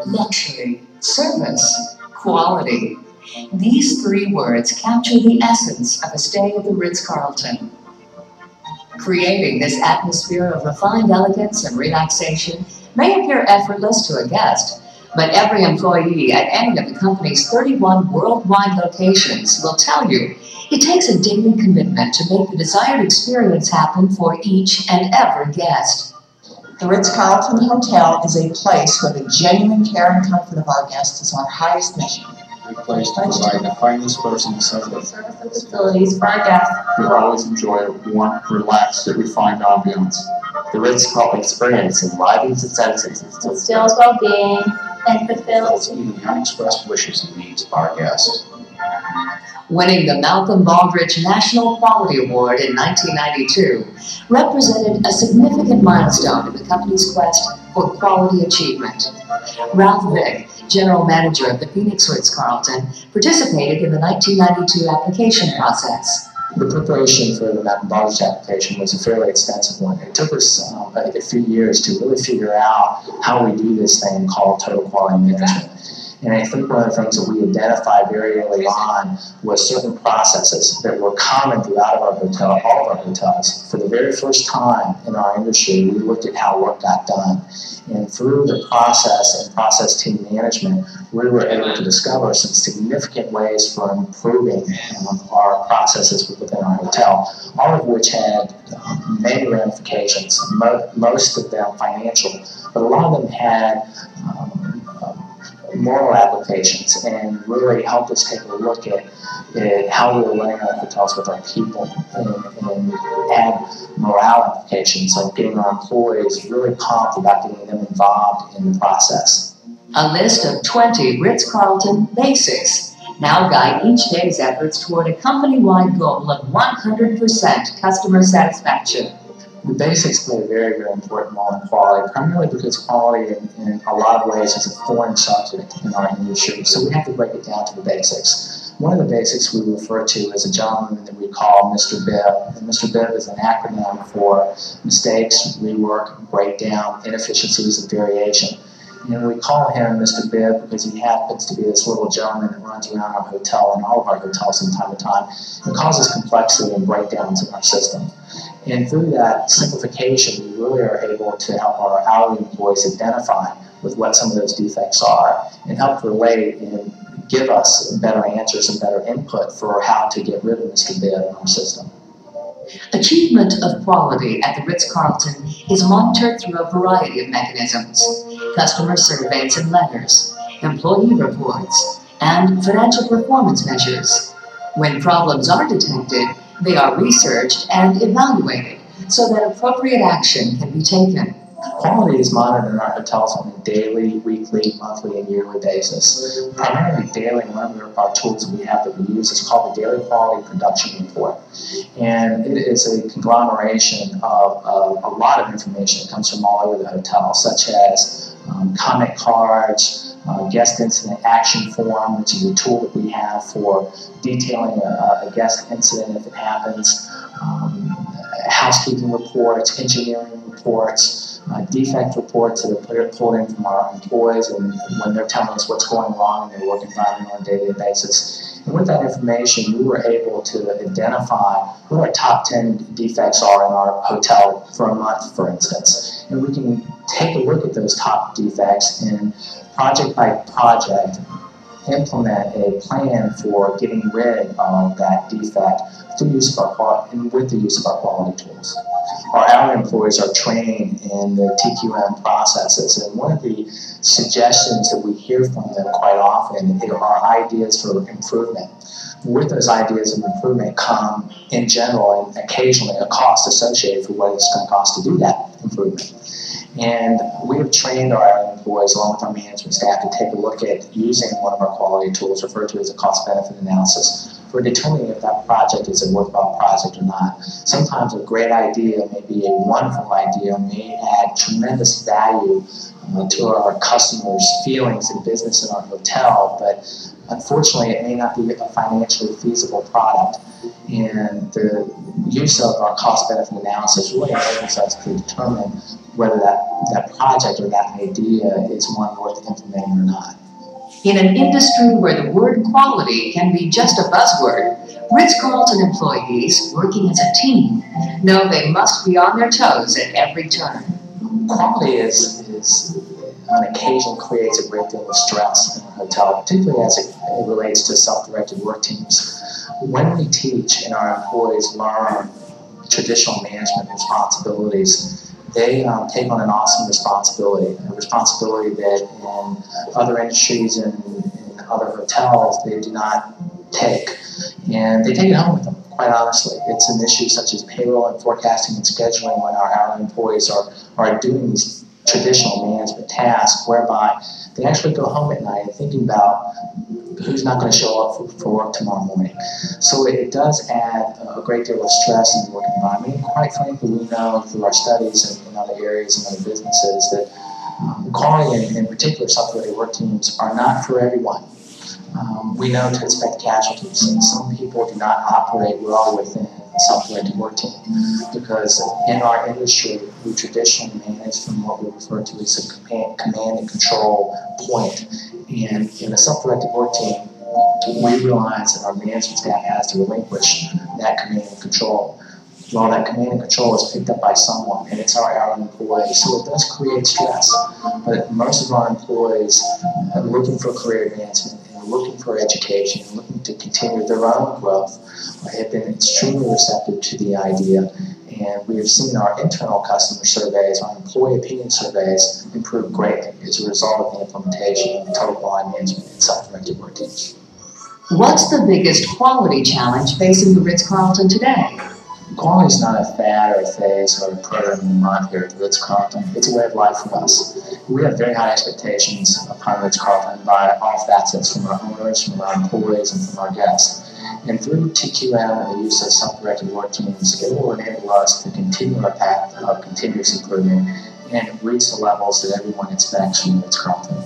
Luxury, service, quality. These three words capture the essence of a stay at the Ritz-Carlton. Creating this atmosphere of refined elegance and relaxation may appear effortless to a guest, but every employee at any of the company's 31 worldwide locations will tell you it takes a daily commitment to make the desired experience happen for each and every guest. The Ritz-Carlton Hotel is a place where the genuine care and comfort of our guests is our highest mission. A place to provide the finest personal service. Service and facilities for our guests. We always enjoy a warm, relaxed, yet refined ambiance. The Ritz-Carlton experience enlivens the senses, instills well-being, and fulfills even the unexpressed wishes and needs of our guests. Winning the Malcolm Baldrige National Quality Award in 1992 represented a significant milestone in the company's quest for quality achievement. Ralph Vick, general manager of the Phoenix Ritz-Carlton, participated in the 1992 application process. The preparation for the Malcolm Baldrige application was a fairly extensive one. It took us a few years to really figure out how we do this thing called total quality management. And I think one of the things that we identified very early on was certain processes that were common throughout all of our hotels. For the very first time in our industry, we looked at how work got done. And through the process and process team management, we were able to discover some significant ways for improving our processes within our hotel, all of which had many ramifications, most of them financial, but a lot of them had moral applications and really helped us take a look at how we were running our hotels with our people and add morale implications, like getting our employees really pumped about getting them involved in the process. A list of 20 Ritz-Carlton basics now guide each day's efforts toward a company-wide goal of 100% customer satisfaction. The basics play a very, very important role in quality, primarily because quality in a lot of ways is a foreign subject in our industry, so we have to break it down to the basics. One of the basics we refer to is a gentleman that we call Mr. Bibb. And Mr. Bibb is an acronym for mistakes, rework, breakdown, inefficiencies, and variation. And we call him Mr. Bibb because he happens to be this little gentleman that runs around our hotel and all of our hotels from time to time and causes complexity and breakdowns in our system. And through that simplification, we really are able to help our hourly employees identify with what some of those defects are and help relate and give us better answers and better input for how to get rid of Mr. Bibb in our system. Achievement of quality at the Ritz-Carlton is monitored through a variety of mechanisms: customer surveys and letters, employee reports, and financial performance measures. When problems are detected, they are researched and evaluated so that appropriate action can be taken. Quality is monitored in our hotels on a daily, weekly, monthly, and yearly basis. Primarily daily, one of our tools that we have that we use is called the Daily Quality Production Report. And it is a conglomeration of a lot of information that comes from all over the hotel, such as comment cards, guest incident action form, which is a tool that we have for detailing a guest incident if it happens, housekeeping reports, engineering reports, defect reports that are pulled in from our employees when they're telling us what's going wrong in their work environment on a daily basis. And with that information, we were able to identify what our top 10 defects are in our hotel for a month, for instance. And we can take a look at those top defects and project by project implement a plan for getting rid of that defect through use of our with the use of our quality tools. Our hourly employees are trained in the TQM processes, and one of the suggestions that we hear from them quite often are ideas for improvement. With those ideas of improvement come, in general and occasionally, a cost associated with what it's going to cost to do that improvement. And we have trained our employees, along with our management staff, to take a look at using one of our quality tools, referred to as a cost-benefit analysis, for determining if that project is a worthwhile project or not. Sometimes a great idea may be a wonderful idea, may add tremendous value to our customers' feelings and business in our hotel, but Unfortunately, it may not be a financially feasible product, and the use of our cost-benefit analysis really enables us to determine whether that project or that idea is one worth implementing or not. In an industry where the word quality can be just a buzzword, Ritz-Carlton employees, working as a team, know they must be on their toes at every turn. Quality is on occasion creates a great deal of stress in a hotel, particularly as it relates to self-directed work teams. When we teach and our employees learn traditional management responsibilities, they take on an awesome responsibility, a responsibility that in other industries and in other hotels they do not take. And they take it home with them, quite honestly. It's an issue such as payroll and forecasting and scheduling when our hourly employees are doing these traditional management tasks whereby they actually go home at night thinking about who's not going to show up for work tomorrow morning. So it does add a great deal of stress in the work environment. And quite frankly, we know through our studies in other areas and other businesses that quality and in particular self-directed work teams are not for everyone. We know to expect casualties. Some people do not operate well within a self-directed work team because in our industry, we traditionally manage from what we refer to as a command and control point. And in a self-directed work team, we realize that our management staff has to relinquish that command and control. Well, that command and control is picked up by someone, and it's our hourly employees, so it does create stress. But most of our employees are looking for career advancement and looking for education and looking to continue their own growth have been extremely receptive to the idea. And we have seen our internal customer surveys, our employee opinion surveys improve greatly as a result of the implementation of total quality management and self-directed work teams. What's the biggest quality challenge facing the Ritz-Carlton today? Quality is not a fad or a phase or a program in the month here at the Ritz-Carlton. It's a way of life for us. We have very high expectations upon Ritz-Carlton by all facets, from our owners, from our employees, and from our guests. And through TQM and the use of self-directed work teams, it will enable us to continue our path of continuous improvement and reach the levels that everyone expects from Ritz-Carlton.